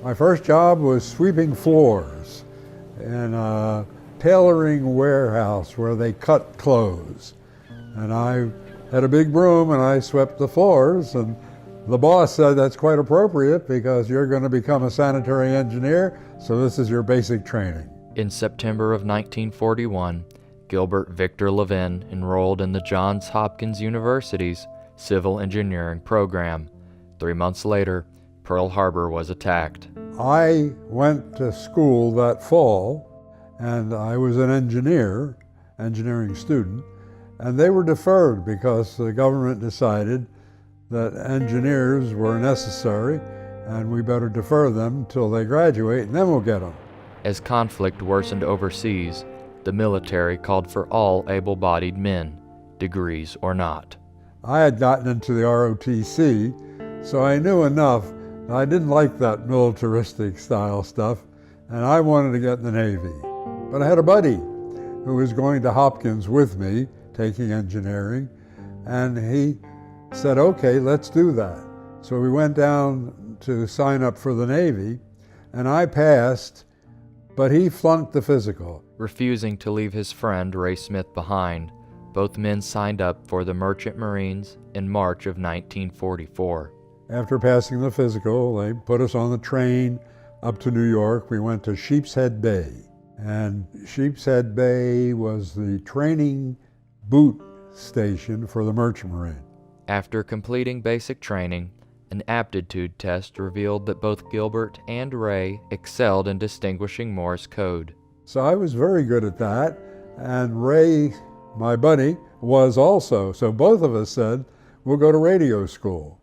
My first job was sweeping floors in a tailoring warehouse where they cut clothes. And I had a big broom and I swept the floors, and the boss said that's quite appropriate because you're going to become a sanitary engineer, so this is your basic training. In September of 1941, Gilbert Victor Levin enrolled in the Johns Hopkins University's Civil Engineering program. 3 months later, Pearl Harbor was attacked. I went to school that fall, and I was an engineering student, and they were deferred because the government decided that engineers were necessary and we better defer them till they graduate and then we'll get them. As conflict worsened overseas, the military called for all able-bodied men, degrees or not. I had gotten into the ROTC, so I knew enough. I didn't like that militaristic style stuff, and I wanted to get in the Navy. But I had a buddy who was going to Hopkins with me, taking engineering, and he said, okay, let's do that. So we went down to sign up for the Navy, and I passed, but he flunked the physical. Refusing to leave his friend Ray Smith behind, both men signed up for the Merchant Marines in March of 1944. After passing the physical, they put us on the train up to New York. We went to Sheepshead Bay, and Sheepshead Bay was the training boot station for the Merchant Marine. After completing basic training, an aptitude test revealed that both Gilbert and Ray excelled in distinguishing Morse code. So I was very good at that, and Ray, my buddy, was also. So both of us said, we'll go to radio school,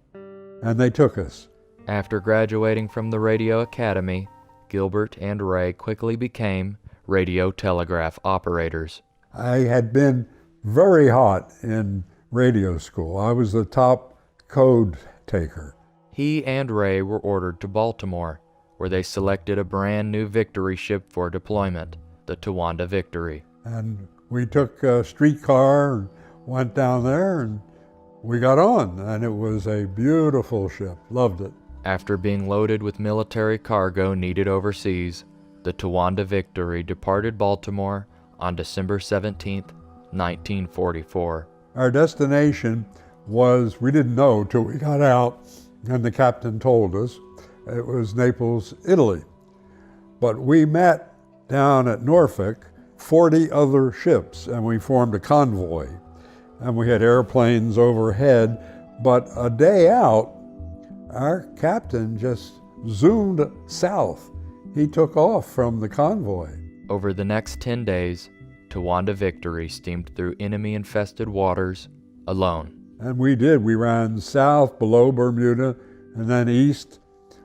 and they took us. After graduating from the Radio Academy, Gilbert and Ray quickly became radio telegraph operators. I had been very hot in radio school. I was the top code taker. He and Ray were ordered to Baltimore, where they selected a brand new Victory ship for deployment, the Towanda Victory. And we took a streetcar and went down there, and we got on, and it was a beautiful ship. Loved it. After being loaded with military cargo needed overseas, the Towanda Victory departed Baltimore on December 17, 1944. Our destination was, we didn't know till we got out, and the captain told us, it was Naples, Italy. But we met down at Norfolk 40 other ships, and we formed a convoy. And we had airplanes overhead, but a day out, our captain just zoomed south. He took off from the convoy. Over the next 10 days, Towanda Victory steamed through enemy-infested waters alone. And we did. We ran south below Bermuda, and then east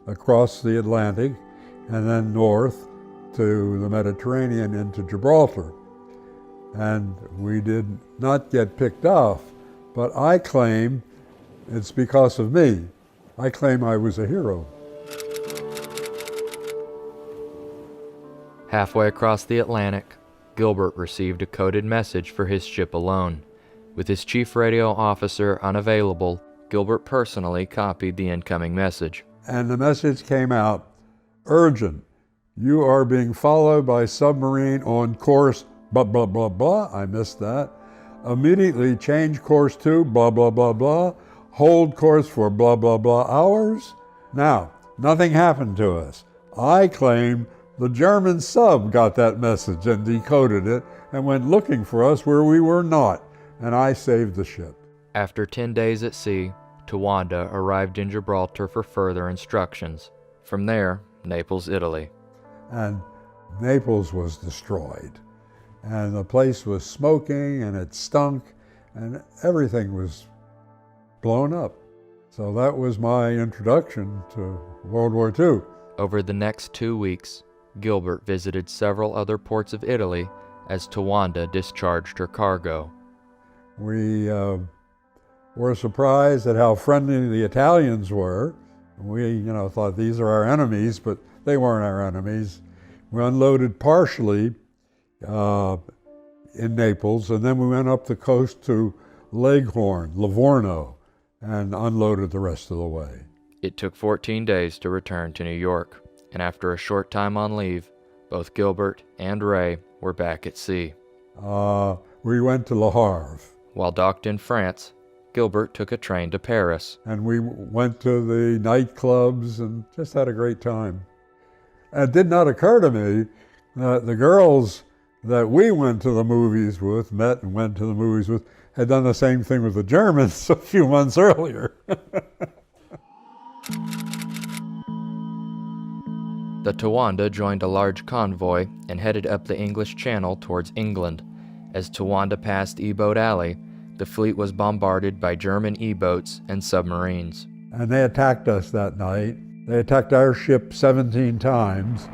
across the Atlantic, and then north to the Mediterranean into Gibraltar. And we did not get picked off, but I claim it's because of me. I claim I was a hero. Halfway across the Atlantic, Gilbert received a coded message for his ship alone. With his chief radio officer unavailable, Gilbert personally copied the incoming message. And the message came out, urgent. You are being followed by submarine on course blah, blah, blah, blah. I missed that. Immediately change course to blah, blah, blah, blah. Hold course for blah, blah, blah hours. Now, nothing happened to us. I claim the German sub got that message and decoded it and went looking for us where we were not, and I saved the ship. After 10 days at sea, Towanda arrived in Gibraltar for further instructions. From there, Naples, Italy. And Naples was destroyed. And the place was smoking, and it stunk, and everything was blown up. So that was my introduction to World War II. Over the next 2 weeks, Gilbert visited several other ports of Italy as Towanda discharged her cargo. We were surprised at how friendly the Italians were. We, thought these are our enemies, but they weren't our enemies. We unloaded partially in Naples, and then we went up the coast to Leghorn, Livorno, and unloaded the rest of the way. It took 14 days to return to New York. and after a short time on leave, both Gilbert and Ray were back at sea. We went to Le Havre. While docked in France, Gilbert took a train to Paris. And we went to the nightclubs and just had a great time. And it did not occur to me that the girls that we went to the movies with, met and went to the movies with, had done the same thing with the Germans a few months earlier. The Towanda joined a large convoy and headed up the English Channel towards England. As Towanda passed E-Boat Alley, the fleet was bombarded by German E-boats and submarines. And they attacked us that night. They attacked our ship 17 times,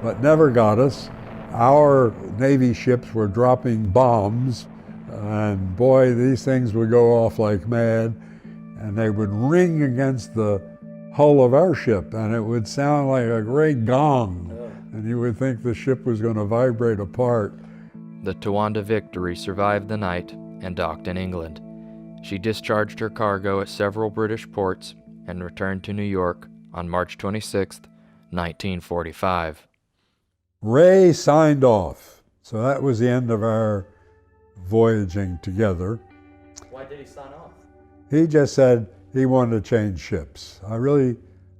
but never got us. Our Navy ships were dropping bombs, and boy, these things would go off like mad, and they would ring against the hull of our ship, and it would sound like a great gong, and you would think the ship was going to vibrate apart. The Towanda Victory survived the night and docked in England. She discharged her cargo at several British ports and returned to New York on March 26, 1945. Ray signed off, so that was the end of our voyaging together. Why did he sign off? He just said he wanted to change ships. I really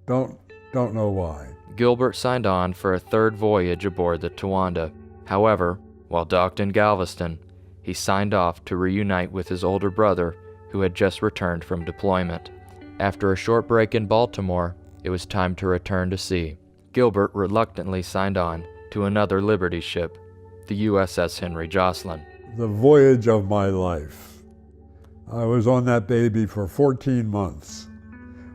don't know why. Gilbert signed on for a third voyage aboard the Towanda. However, while docked in Galveston, he signed off to reunite with his older brother, who had just returned from deployment. After a short break in Baltimore, it was time to return to sea. Gilbert reluctantly signed on to another Liberty ship, the USS Henry Jocelyn. The voyage of my life. I was on that baby for 14 months,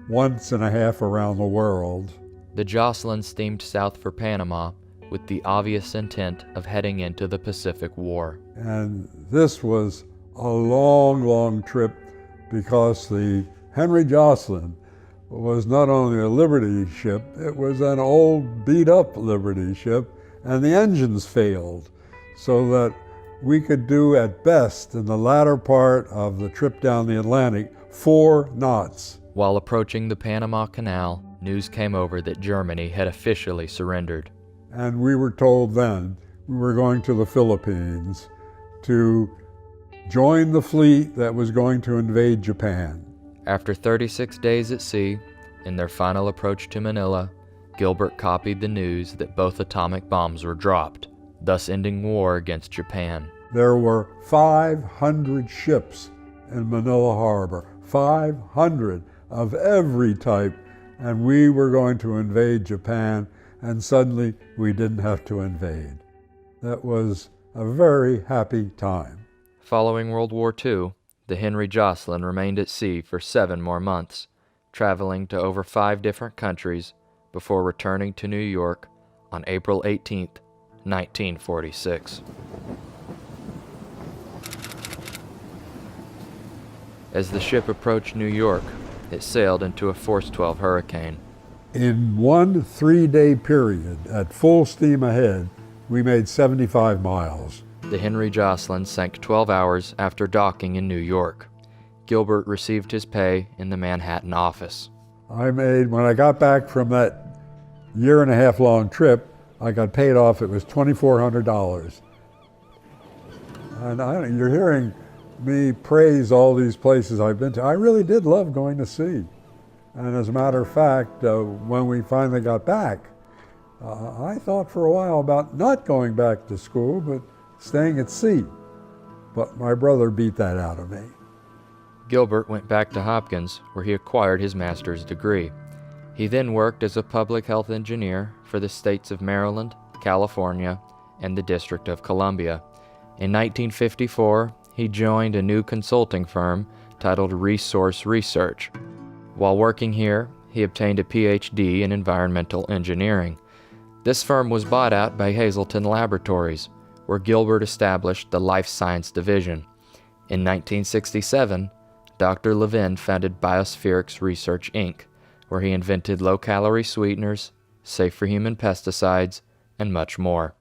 once and a half around the world. The Jocelyn steamed south for Panama with the obvious intent of heading into the Pacific War. And this was a long, long trip because the Henry Jocelyn was not only a Liberty ship, it was an old beat-up Liberty ship, and the engines failed, so that we could do at best in the latter part of the trip down the Atlantic 4 knots. While approaching the Panama Canal, news came over that Germany had officially surrendered. And we were told then we were going to the Philippines to join the fleet that was going to invade Japan. After 36 days at sea, in their final approach to Manila, Gilbert copied the news that both atomic bombs were dropped, thus ending war against Japan. There were 500 ships in Manila Harbor, 500 of every type, and we were going to invade Japan, and suddenly we didn't have to invade. That was a very happy time. Following World War II, the Henry Jocelyn remained at sea for 7 more months, traveling to over 5 different countries before returning to New York on April 18, 1946. As the ship approached New York, it sailed into a Force 12 hurricane. In one 3-day period, at full steam ahead, we made 75 miles. The Henry Jocelyn sank 12 hours after docking in New York. Gilbert received his pay in the Manhattan office. When I got back from that 1.5 year long trip, I got paid off. It was $2,400. And you're hearing me praise all these places I've been to. I really did love going to sea. And as a matter of fact, when we finally got back, I thought for a while about not going back to school, but staying at sea. But my brother beat that out of me. Gilbert went back to Hopkins, where he acquired his master's degree. He then worked as a public health engineer for the states of Maryland, California, and the District of Columbia. In 1954, he joined a new consulting firm titled Resource Research. While working here, he obtained a PhD in environmental engineering. This firm was bought out by Hazleton Laboratories, where Gilbert established the Life Science Division. In 1967, Dr. Levin founded Biospherics Research, Inc., where he invented low-calorie sweeteners, safe for human pesticides, and much more.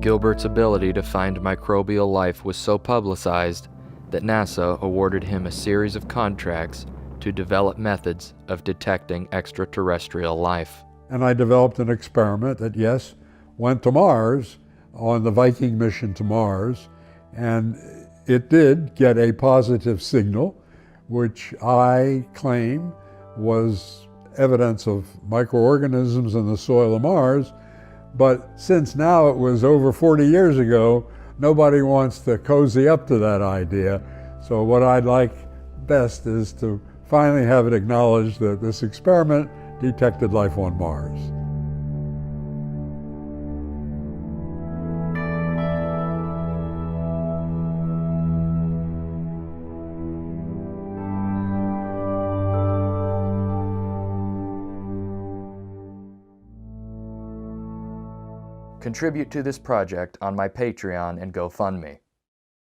Gilbert's ability to find microbial life was so publicized that NASA awarded him a series of contracts to develop methods of detecting extraterrestrial life. And I developed an experiment that, yes, went to Mars on the Viking mission to Mars, and it did get a positive signal, which I claim was evidence of microorganisms in the soil of Mars. But since now it was over 40 years ago, nobody wants to cozy up to that idea. So what I'd like best is to finally have it acknowledged that this experiment detected life on Mars. Contribute to this project on my Patreon and GoFundMe.